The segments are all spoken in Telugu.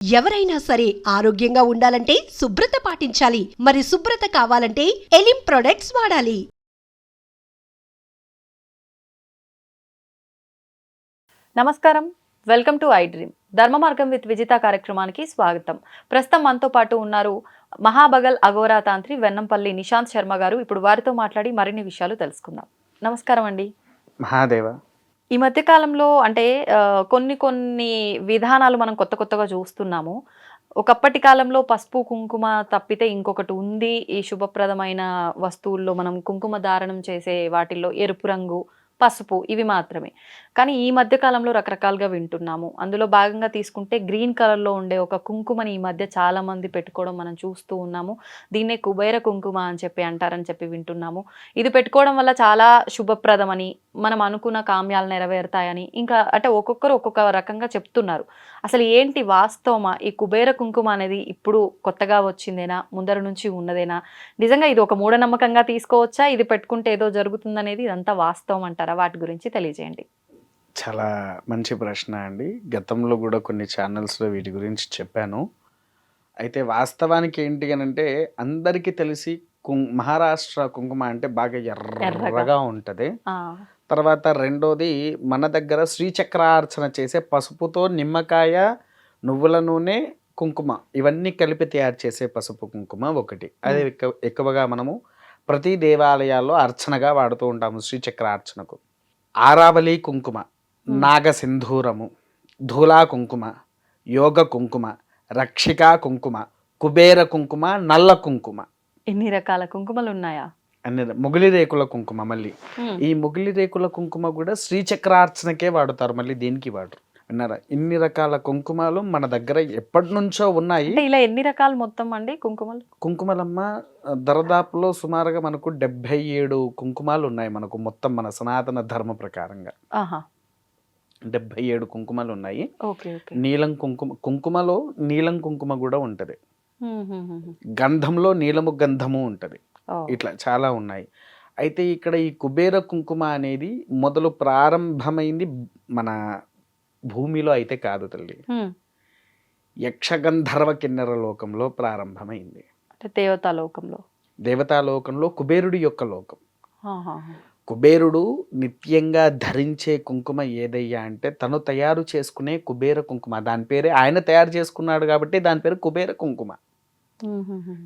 ఎవరైనా సరే ఆరోగ్యంగా ఉండాలంటే శుభ్రత పాటించాలి. మరి శుభ్రత కావాలంటే ఎలిం ప్రొడక్ట్స్ వాడాలి. నమస్కారం, వెల్కమ్ టు ఐ డ్రీమ్. ధర్మ మార్గం విత్ విజిత కార్యక్రమానికి స్వాగతం. ప్రస్తుతం మనతో పాటు ఉన్నారు మహాబగల్ అఘోరా తాంత్రి వెన్నంపల్లి నిశాంత్ శర్మ గారు. ఇప్పుడు వారితో మాట్లాడి మరిన్ని విషయాలు తెలుసుకుందాం. నమస్కారం అండి. మహాదేవ. ఈ మధ్య కాలంలో అంటే కొన్ని విధానాలు మనం కొత్తగా చూస్తున్నాము. ఒకప్పటి కాలంలో పసుపు కుంకుమ తప్పితే ఇంకొకటి ఉంది. ఈ శుభప్రదమైన వస్తువుల్లో మనం కుంకుమ ధారణం చేసే వాటిల్లో ఎరుపు రంగు, పసుపు ఇవి మాత్రమే. కానీ ఈ మధ్య కాలంలో రకరకాలుగా వింటున్నాము. అందులో భాగంగా తీసుకుంటే గ్రీన్ కలర్లో ఉండే ఒక కుంకుమని ఈ మధ్య చాలా మంది పెట్టుకోవడం మనం చూస్తూ ఉన్నాము. దీన్నే కుబేర కుంకుమ అని చెప్పి అంటారని చెప్పి వింటున్నాము. ఇది పెట్టుకోవడం వల్ల చాలా శుభప్రదమని, మనం అనుకున్న కామ్యాలు నెరవేరుతాయని, ఇంకా అంటే ఒక్కొక్కరు ఒక్కొక్క రకంగా చెప్తున్నారు. అసలు ఏంటి వాస్తవమా? ఈ కుబేర కుంకుమ అనేది ఇప్పుడు కొత్తగా వచ్చిందేనా, ముందర నుంచి ఉన్నదేనా? నిజంగా ఇది ఒక మూఢనమ్మకంగా తీసుకోవచ్చా? ఇది పెట్టుకుంటే ఏదో జరుగుతుందనేది ఇదంతా వాస్తవం అంటారా? వాటి గురించి తెలియజేయండి. చాలా మంచి ప్రశ్న అండి. గతంలో కూడా కొన్ని ఛానల్స్లో వీటి గురించి చెప్పాను. అయితే వాస్తవానికి ఏంటి అని అంటే, అందరికీ తెలిసి మహారాష్ట్ర కుంకుమ అంటే బాగా ఎర్రగా ఉంటుంది. తర్వాత రెండోది, మన దగ్గర శ్రీచక్రార్చన చేసే పసుపుతో నిమ్మకాయ, నువ్వుల నూనె, కుంకుమ ఇవన్నీ కలిపి తయారు చేసే పసుపు కుంకుమ ఒకటి. అది ఎక్కువగా మనము ప్రతి దేవాలయాల్లో అర్చనగా వాడుతూ ఉంటాము. శ్రీచక్రార్చనకు ఆరావళి కుంకుమ, నాగసింధూరము, ధూలా కుంకుమ, యోగ కుంకుమ, రక్షికా కుంకుమ, కుబేర కుంకుమ, నల్ల కుంకుమ. ఎన్ని రకాల కుంకుమలు ఉన్నాయా? అన్ని మొగిలి రేకుల కుంకుమ. మళ్ళీ ఈ మొగిలి రేకుల కుంకుమ కూడా శ్రీచక్రార్చనకే వాడుతారు, మళ్ళీ దీనికి వాడరు. విన్నారా? ఇన్ని రకాల కుంకుమలు మన దగ్గర ఎప్పటి నుంచో ఉన్నాయి. ఇలా ఎన్ని రకాలు మొత్తం అండి కుంకుమలు? కుంకుమలమ్మ దరదాపులో సుమారుగా మనకు 77 కుంకుమాలు ఉన్నాయి మనకు మొత్తం మన సనాతన ధర్మ ప్రకారంగా. 77 కుంకుమలు ఉన్నాయి. నీలం కుంకుమలో నీలం కుంకుమ కూడా ఉంటది. గంధంలో నీలము గంధము ఉంటది. ఇట్లా చాలా ఉన్నాయి. అయితే ఇక్కడ ఈ కుబేర కుంకుమ అనేది మొదలు ప్రారంభమైంది మన భూమిలో అయితే కాదు తల్లి, యక్షగంధర్వ కిన్నెర లోకంలో ప్రారంభమైంది. దేవతాలోకంలో కుబేరుడి యొక్క లోకం. కుబేరుడు నిత్యంగా ధరించే కుంకుమ ఏదయ్యా అంటే తను తయారు చేసుకునే కుబేర కుంకుమ. దాని పేరే ఆయన తయారు చేసుకున్నాడు కాబట్టి దాని పేరు కుబేర కుంకుమ.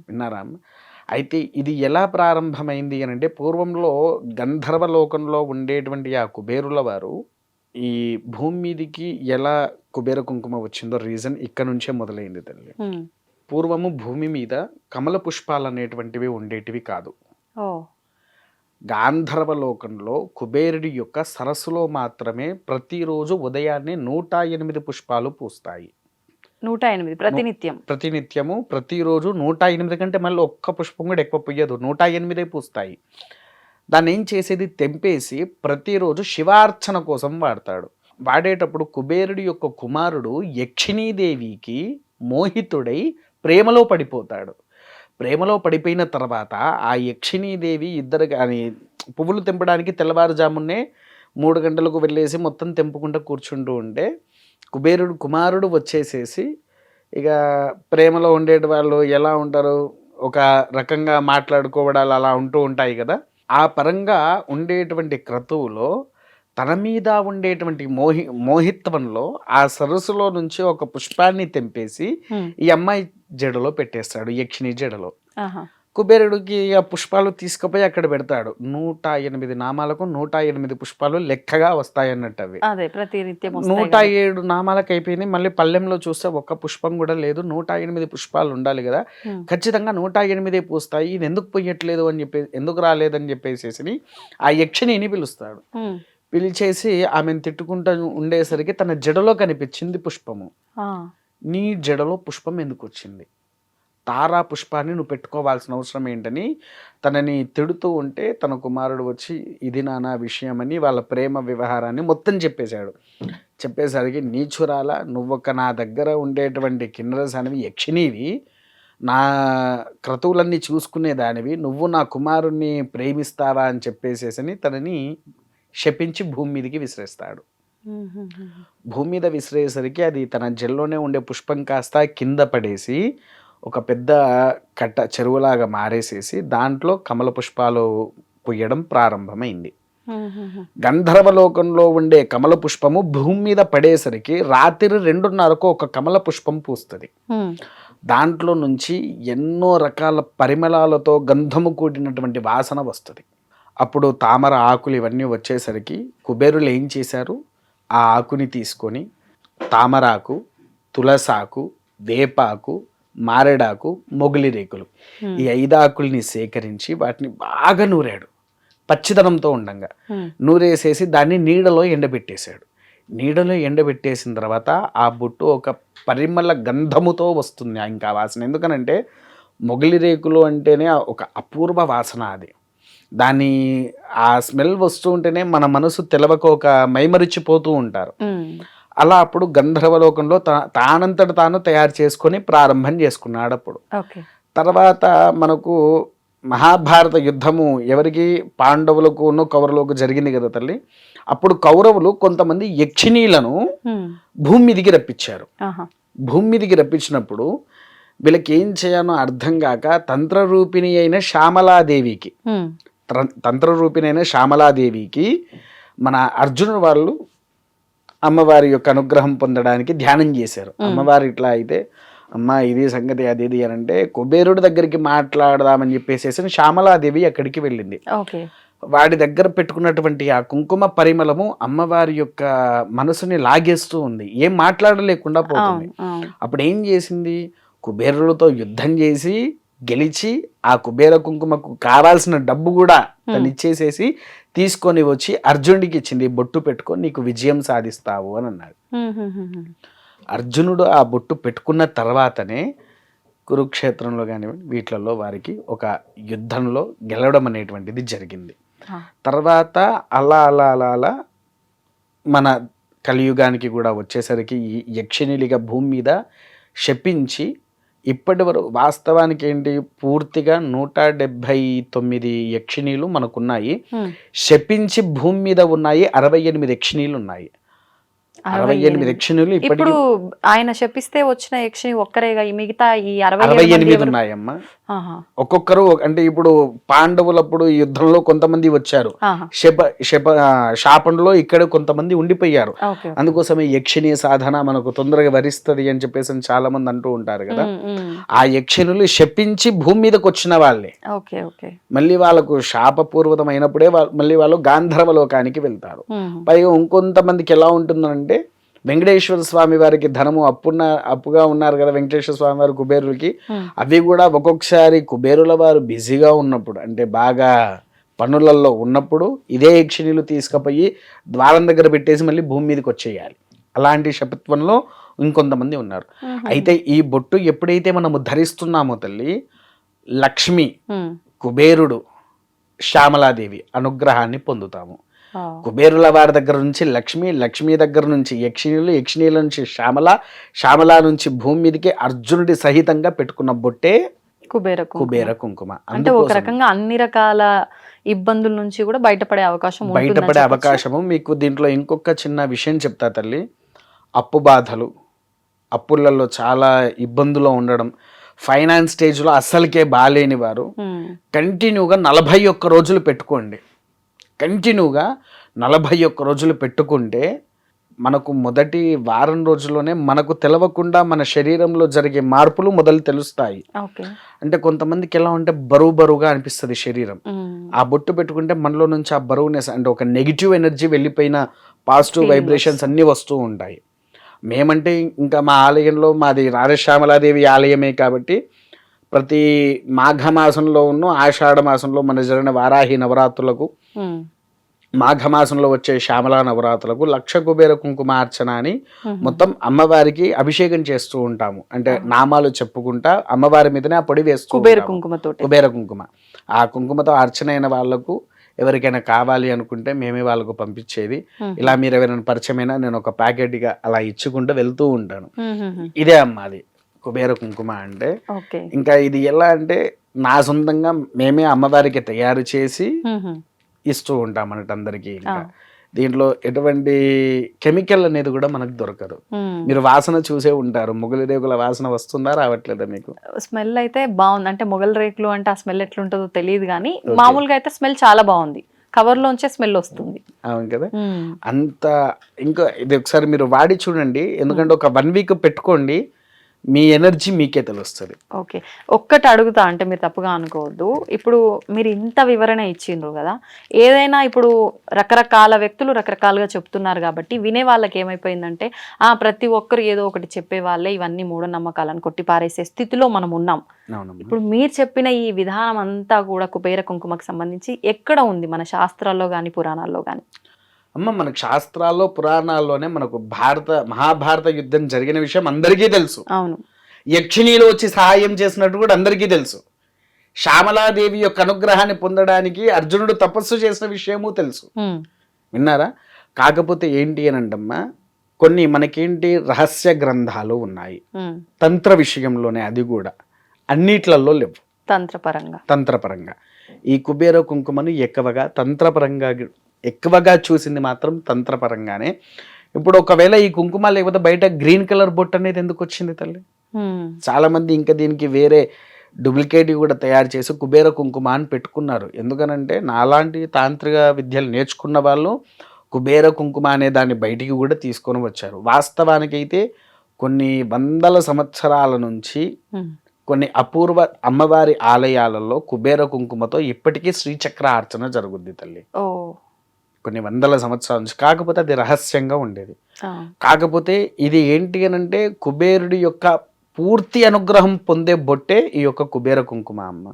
విన్నారా? అయితే ఇది ఎలా ప్రారంభమైంది అని అంటే, పూర్వంలో గంధర్వ లోకంలో ఉండేటువంటి ఆ కుబేరుల వారు ఈ భూమి మీదికి ఎలా కుబేర కుంకుమ వచ్చిందో రీజన్ ఇక్కడ నుంచే మొదలైంది తల్లి. పూర్వము భూమి మీద కమల పుష్పాలు అనేటువంటివి ఉండేటివి కాదు. గాంధర్వ లోకంలో కుబేరుడి యొక్క సరస్సులో మాత్రమే ప్రతిరోజు ఉదయాన్నే 108 పుష్పాలు పూస్తాయి. 108 ప్రతినిత్యము ప్రతిరోజు 108 కంటే మళ్ళీ ఒక్క పుష్పం కూడా ఎక్కువ పూయదు, 108 పూస్తాయి. దాన్ని ఏం చేసేది, తెంపేసి ప్రతిరోజు శివార్చన కోసం వాడతాడు. వాడేటప్పుడు కుబేరుడి యొక్క కుమారుడు యక్షిణీదేవికి మోహితుడై ప్రేమలో పడిపోతాడు. ప్రేమలో పడిపోయిన తర్వాత ఆ యక్షిణీదేవి ఇద్దరు కానీ పువ్వులు తెంపడానికి తెల్లవారుజామునే 3 గంటలకు వెళ్ళేసి మొత్తం తెంపుకుంటూ కూర్చుంటూ ఉంటే, కుమారుడు వచ్చేసేసి ఇక ప్రేమలో ఉండే వాళ్ళు ఎలా ఉంటారు, ఒక రకంగా మాట్లాడుకోవడాలు అలా ఉంటూ ఉంటాయి కదా. ఆ పరంగా ఉండేటువంటి క్రతువులో తన మీద ఉండేటువంటి మోహిత్వంలో ఆ సరస్సులో నుంచి ఒక పుష్పాన్ని తెంపేసి ఈ అమ్మాయి జడలో పెట్టేస్తాడు, యక్షిణి జడలో. కుబేరుడికి ఆ పుష్పాలు తీసుకుపోయి అక్కడ పెడతాడు. 108 నామాలకు 108 పుష్పాలు లెక్కగా వస్తాయన్నట్టు. అవి 107 నామాలకు అయిపోయింది. మళ్ళీ పల్లెంలో చూస్తే ఒక్క పుష్పం కూడా లేదు. 108 పుష్పాలు ఉండాలి కదా, ఖచ్చితంగా 108 పూస్తాయి. ఇది ఎందుకు పొయ్యట్లేదు అని చెప్పి, ఎందుకు రాలేదని చెప్పేసి ఆ యక్షిణిని పిలుస్తాడు. పిలిచేసి ఆమెను తిట్టుకుంటూ ఉండేసరికి తన జడలో కనిపించింది పుష్పము. నీ జడలో పుష్పం ఎందుకు వచ్చింది, తారా పుష్పాన్ని నువ్వు పెట్టుకోవాల్సిన అవసరం ఏంటని తనని తిడుతూ ఉంటే, తన కుమారుడు వచ్చి ఇది నానా విషయం అని వాళ్ళ ప్రేమ వ్యవహారాన్ని మొత్తం చెప్పేశాడు. చెప్పేసరికి, నీచురాల, నువ్వొక్క నా దగ్గర ఉండేటువంటి కిన్నెరస్ అనేవి యక్షిణివి, నా క్రతువులన్నీ చూసుకునేదానివి, నువ్వు నా కుమారుణ్ణి ప్రేమిస్తావా అని చెప్పేసేసని తనని శపించి భూమి మీదకి విసిరేస్తాడు. భూమి మీద విసిరేసరికి అది తన జెల్లోనే ఉండే పుష్పం కాస్త కింద పడేసి ఒక పెద్ద కట్ట చెరువులాగా మారేసేసి దాంట్లో కమల పుష్పాలు పూయడం ప్రారంభమైంది. గంధర్వలోకంలో ఉండే కమల పుష్పము భూమి మీద పడేసరికి రాత్రి 2:30కు ఒక కమల పుష్పం పూస్తుంది. దాంట్లో నుంచి ఎన్నో రకాల పరిమళాలతో గంధము కూడినటువంటి వాసన వస్తుంది. అప్పుడు తామర ఆకులు ఇవన్నీ వచ్చేసరికి కుబేరులు ఏం చేశారు, ఆ ఆకుని తీసుకొని తామరాకు, తులసాకు, వేపాకు, మారేడాకు, మొగిలి రేకులు ఈ 5 ఆకుల్ని సేకరించి వాటిని బాగా నూరాడు. పచ్చిదనంతో ఉండంగా నూరేసేసి దాన్ని నీడలో ఎండబెట్టేశాడు. నీడలో ఎండబెట్టేసిన తర్వాత ఆ బొట్టు ఒక పరిమళ గంధముతో వస్తుంది ఇంకా వాసన. ఎందుకనంటే మొగిలి రేకులు అంటేనే ఒక అపూర్వ వాసన. అది దాని ఆ స్మెల్ వస్తూ ఉంటేనే మన మనసు తెలవక ఒక మైమరిచిపోతూ ఉంటారు. అలా అప్పుడు గంధర్వలోకంలో తానంతట తాను తయారు చేసుకొని ప్రారంభం చేసుకున్నాడు. అప్పుడు తర్వాత మనకు మహాభారత యుద్ధము ఎవరికి, పాండవులకు కౌరవులకు జరిగింది కదా తల్లి. అప్పుడు కౌరవులు కొంతమంది యక్షిణీలను భూమి మీదికి రప్పించారు. భూమి మీదికి రప్పించినప్పుడు వీళ్ళకి ఏం చేయాలో అర్థం కాక తంత్రరూపిణి అయిన శ్యామలాదేవికి మన అర్జునుడు వాళ్ళు అమ్మవారి యొక్క అనుగ్రహం పొందడానికి ధ్యానం చేశారు. అమ్మవారు ఇట్లా అయితే అమ్మ ఇది సంగతి అది ఇది అని అంటే కుబేరుడి దగ్గరికి మాట్లాడదామని చెప్పేసి శ్యామలాదేవి అక్కడికి వెళ్ళింది. వాడి దగ్గర పెట్టుకున్నటువంటి ఆ కుంకుమ పరిమళము అమ్మవారి యొక్క మనసుని లాగేస్తూ ఉంది, ఏం మాట్లాడలేకుండా పోతుంది. అప్పుడు ఏం చేసింది, కుబేరులతో యుద్ధం చేసి గెలిచి ఆ కుబేర కుంకుమకు కావాల్సిన డబ్బు కూడా తను ఇచ్చేసేసి తీసుకొని వచ్చి అర్జునుడికి ఇచ్చింది. బొట్టు పెట్టుకో, నీకు విజయం సాధిస్తావు అని అన్నాడు. అర్జునుడు ఆ బొట్టు పెట్టుకున్న తర్వాతనే కురుక్షేత్రంలో కానివ్వండి వీటిలలో వారికి ఒక యుద్ధంలో గెలవడం అనేటువంటిది జరిగింది. తర్వాత అలా అలా అలా అలా మన కలియుగానికి కూడా వచ్చేసరికి ఈ యక్షిణీలిగా భూమి మీద శపించి ఇప్పటి వరకు వాస్తవానికి ఏంటి పూర్తిగా 179 యక్షిణీలు మనకున్నాయి. శపించి భూమి మీద ఉన్నాయి 68 యక్షిణీలు ఉన్నాయి. 68 యక్షిణులు ఇప్పుడు ఆయన శపిస్తే వచ్చిన యక్షిని ఒక్కరేగా, మిగతా ఈ 68 ఉన్నాయమ్మా. ఒక్కొక్కరు అంటే ఇప్పుడు పాండవులప్పుడు యుద్ధంలో కొంతమంది వచ్చారు, శాపంలో ఇక్కడ కొంతమంది ఉండిపోయారు. అందుకోసమే యక్షిణీ సాధన మనకు తొందరగా వరిస్తుంది అని చెప్పేసి చాలా మంది అంటూ ఉంటారు కదా. ఆ యక్షిణులు శపించి భూమి మీదకి వచ్చిన వాళ్ళే. మళ్ళీ వాళ్ళకు శాపపూర్వకమైనప్పుడే మళ్ళీ వాళ్ళు గాంధర్వలోకానికి వెళ్తారు. పైగా ఇంకొంతమందికి ఎలా ఉంటుందంటే వెంకటేశ్వర స్వామి వారికి ధనము అప్పుగా ఉన్నారు కదా వెంకటేశ్వర స్వామి వారి కుబేరులకి, అవి కూడా ఒక్కొక్కసారి కుబేరుల వారు బిజీగా ఉన్నప్పుడు అంటే బాగా పనులలో ఉన్నప్పుడు ఇదే యక్షిణీలు తీసుకుపోయి ద్వారం దగ్గర పెట్టేసి మళ్ళీ భూమి మీదకి వచ్చేయాలి. అలాంటి శపత్వంలో ఇంకొంతమంది ఉన్నారు. అయితే ఈ బొట్టు ఎప్పుడైతే మనము ధరిస్తున్నామో తల్లి, లక్ష్మి, కుబేరుడు, శ్యామలాదేవి అనుగ్రహాన్ని పొందుతాము. కుబేరుల వారి దగ్గర నుంచి లక్ష్మి, లక్ష్మి దగ్గర నుంచి యక్షిణీలు, యక్షిణీల నుంచి శ్యామల నుంచి భూమి మీదకి అర్జునుడి సహితంగా పెట్టుకున్న బొట్టే కుబేర కుంకుమ. అంటే ఒక రకంగా అన్ని రకాల ఇబ్బందుల నుంచి కూడా బయటపడే అవకాశము మీకు. దీంట్లో ఇంకొక చిన్న విషయం చెప్తా తల్లి. అప్పు బాధలు, అప్పులలో చాలా ఇబ్బందులో ఉండడం, ఫైనాన్స్ స్టేజ్లో అస్సలకే బాలేని వారు కంటిన్యూగా 41 రోజులు పెట్టుకోండి. కంటిన్యూగా 41 రోజులు పెట్టుకుంటే మనకు మొదటి వారం రోజుల్లోనే మనకు తెలవకుండా మన శరీరంలో జరిగే మార్పులు మొదలు తెలుస్తాయి. అంటే కొంతమందికి ఎలా ఉంటే బరువుగా అనిపిస్తుంది శరీరం. ఆ బొట్టు పెట్టుకుంటే మనలో నుంచి ఆ బరువునెస్ అంటే ఒక నెగిటివ్ ఎనర్జీ వెళ్ళిపోయిన పాజిటివ్ వైబ్రేషన్స్ అన్నీ వస్తూ ఉంటాయి. మేమంటే ఇంకా మా ఆలయంలో మాది రాజశ్యామలాదేవి ఆలయమే కాబట్టి ప్రతి మాఘమాసంలో ఆషాఢ మాసంలో మన జరిగిన వారాహి నవరాత్రులకు, మాఘమాసంలో వచ్చే శ్యామలా నవరాత్రులకు 1,00,000 కుబేర కుంకుమార్చన అని మొత్తం అమ్మవారికి అభిషేకం చేస్తూ ఉంటాము. అంటే నామాలు చెప్పుకుంటా అమ్మవారి మీదనే ఆ పొడి వేస్తూ కుబేర కుంకుమ. ఆ కుంకుమతో అర్చన అయిన వాళ్లకు ఎవరికైనా కావాలి అనుకుంటే మేమే వాళ్ళకు పంపించేది. ఇలా మీరు ఎవరైనా పరిచయమైనా నేను ఒక ప్యాకెట్గా అలా ఇచ్చుకుంటూ వెళ్తూ ఉంటాను. ఇదే అమ్మ అది కుబేర కుంకుమ అంటే. ఇంకా ఇది ఎలా అంటే నా సొంతంగా మేమే అమ్మవారికి తయారు చేసి ఇస్తూ ఉంటాం అన్నట్టు అందరికీ. ఇంకా దీంట్లో ఎటువంటి కెమికల్ అనేది కూడా మనకు దొరకదు. మీరు వాసన చూసే ఉంటారు, మొగలి రేకుల వాసన వస్తుందా రావట్లేదా మీకు? స్మెల్ అయితే బాగుంది. అంటే మొగల్ రేకులు అంటే ఆ స్మెల్ ఎట్లుంటుందో తెలియదు కానీ మామూలుగా అయితే స్మెల్ చాలా బాగుంది. కవర్ లోంచే స్మెల్ వస్తుంది. అవును కదా. అంత ఇంకా ఇది ఒకసారి మీరు వాడి చూడండి, ఎందుకంటే ఒక 1 వీక్ పెట్టుకోండి, మీ ఎనర్జీ మీకే తెలుస్తుంది. ఓకే, ఒక్కటి అడుగుతా, అంటే మీరు తప్పుగా అనుకోవద్దు. ఇప్పుడు మీరు ఇంత వివరణ ఇచ్చిండ్రు కదా, ఏదైనా ఇప్పుడు రకరకాల వ్యక్తులు రకరకాలుగా చెప్తున్నారు కాబట్టి వినే వాళ్ళకి ఏమైపోయిందంటే ప్రతి ఒక్కరు ఏదో ఒకటి చెప్పే వాళ్ళే ఇవన్నీ మూఢనమ్మకాలను కొట్టి పారేసే స్థితిలో మనం ఉన్నాం. ఇప్పుడు మీరు చెప్పిన ఈ విధానం అంతా కూడా కుబేర కుంకుమకు సంబంధించి ఎక్కడ ఉంది? మన శాస్త్రాల్లో కానీ పురాణాల్లో కానీ? అమ్మ, మనకు శాస్త్రాల్లో పురాణాల్లోనే మనకు మహాభారత యుద్ధం జరిగిన విషయం అందరికీ తెలుసు. అవును. యక్షిణీలు వచ్చి సహాయం చేసినట్టు కూడా అందరికీ తెలుసు. శ్యామలాదేవి యొక్క అనుగ్రహాన్ని పొందడానికి అర్జునుడు తపస్సు చేసిన విషయము తెలుసు. విన్నారా? కాకపోతే ఏంటి అని అంటమ్మా, కొన్ని మనకేంటి రహస్య గ్రంథాలు ఉన్నాయి తంత్ర విషయంలోనే, అది కూడా అన్నిట్లలో లేవు. తంత్రపరంగా ఈ కుబేర కుంకుమను ఎక్కువగా చూసింది మాత్రం తంత్రపరంగానే. ఇప్పుడు ఒకవేళ ఈ కుంకుమ లేకపోతే బయట గ్రీన్ కలర్ బొట్టు అనేది ఎందుకు వచ్చింది తల్లి? చాలా మంది ఇంకా దీనికి వేరే డూప్లికేట్ కూడా తయారు చేసి కుబేర కుంకుమ అని పెట్టుకున్నారు. ఎందుకనంటే నాలాంటి తాంత్రిక విద్యలు నేర్చుకున్న వాళ్ళు కుబేర కుంకుమ అనే దాన్ని బయటికి కూడా తీసుకొని వచ్చారు. వాస్తవానికైతే కొన్ని వందల సంవత్సరాల నుంచి కొన్ని అపూర్వ అమ్మవారి ఆలయాలలో కుబేర కుంకుమతో ఇప్పటికీ శ్రీచక్ర అర్చన జరుగుద్ది తల్లి. కొన్ని వందల సంవత్సరాల నుంచి. కాకపోతే అది రహస్యంగా ఉండేది. కాకపోతే ఇది ఏంటి అని అంటే కుబేరుడి యొక్క పూర్తి అనుగ్రహం పొందే బొట్టే ఈ యొక్క కుబేర కుంకుమ అమ్మ.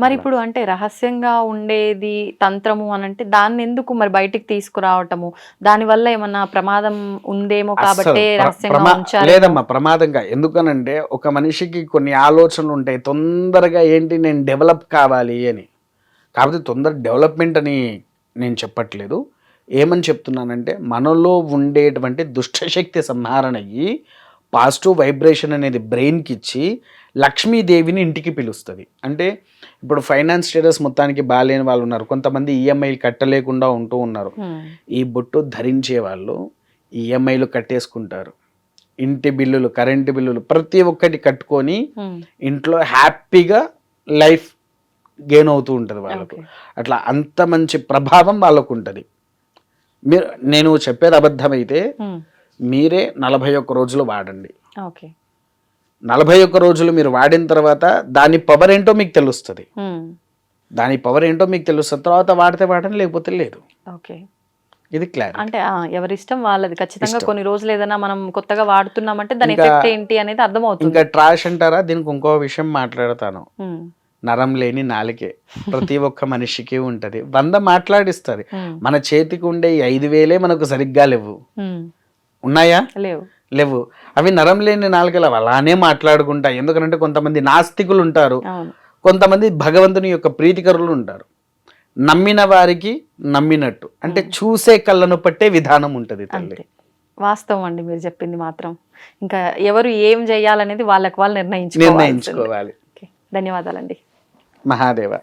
మరి ఇప్పుడు అంటే రహస్యంగా ఉండేది తంత్రము అని అంటే దాన్ని ఎందుకు మరి బయటికి తీసుకురావటము? దాని వల్ల ఏమన్నా ప్రమాదం ఉందేమో కాబట్టి రహస్యంగా ఉంచారు? లేదమ్మా, ప్రమాదంగా ఎందుకనంటే ఒక మనిషికి కొన్ని ఆలోచనలు ఉంటాయి, తొందరగా ఏంటి నేను డెవలప్ కావాలి అని. కాకపోతే తొందర డెవలప్మెంట్ అని నేను చెప్పట్లేదు. ఏమని చెప్తున్నానంటే మనలో ఉండేటువంటి దుష్టశక్తి సంహారణ అయ్యి పాజిటివ్ వైబ్రేషన్ అనేది బ్రెయిన్కి ఇచ్చి లక్ష్మీదేవిని ఇంటికి పిలుస్తుంది. అంటే ఇప్పుడు ఫైనాన్స్ స్టేటస్ మొత్తానికి బాగాలేని వాళ్ళు ఉన్నారు, కొంతమంది ఈఎంఐలు కట్టలేకుండా ఉంటూ ఉన్నారు. ఈ బొట్టు ధరించే వాళ్ళు ఈఎంఐలు కట్టేసుకుంటారు, ఇంటి బిల్లులు, కరెంటు బిల్లులు ప్రతి ఒక్కటి కట్టుకొని ఇంట్లో హ్యాపీగా లైఫ్ గెయిన్ అవుతూ ఉంటుంది వాళ్ళకు. అట్లా అంత మంచి ప్రభావం వాళ్ళకు ఉంటుంది. నేను చెప్పేది అబద్ధమైతే మీరే 41 రోజులు వాడండి. 41 రోజులు మీరు వాడిన తర్వాత దాని పవర్ ఏంటో మీకు తెలుస్తుంది. తర్వాత వాడితే వాడండి, లేకపోతే లేదు. ఇది క్లారిటీ. అంటే ఎవరిష్టం వాళ్ళది. ఖచ్చితంగా కొన్ని రోజులు ఏదైనా మనం కొత్తగా వాడుతున్నామంటే దాని ఎఫెక్ట్ ఏంటి అనేది అర్థమవుతుంది. ఇంకా ట్రాష్ అంటారా, దీనికి ఇంకో విషయం మాట్లాడతాను. నరం లేని నాలికే ప్రతి ఒక్క మనిషికి ఉంటది, 100 మాట్లాడిస్తుంది. మన చేతికి ఉండే 5,000 మనకు సరిగ్గా లేవు. ఉన్నాయా? లేవు. అవి నరం లేని నాలుకలు అలానే మాట్లాడుకుంటాయి. ఎందుకంటే కొంతమంది నాస్తికులు ఉంటారు, కొంతమంది భగవంతుని యొక్క ప్రీతికరులు ఉంటారు. నమ్మిన వారికి నమ్మినట్టు, అంటే చూసే కళ్ళను పట్టే విధానం ఉంటుంది తల్లి. వాస్తవం అండి మీరు చెప్పింది మాత్రం. ఇంకా ఎవరు ఏం చేయాలనేది వాళ్ళకి వాళ్ళు నిర్ణయించుకోవాలి. ధన్యవాదాలండి. ధన్యవాదాలండి. మహాదేవ.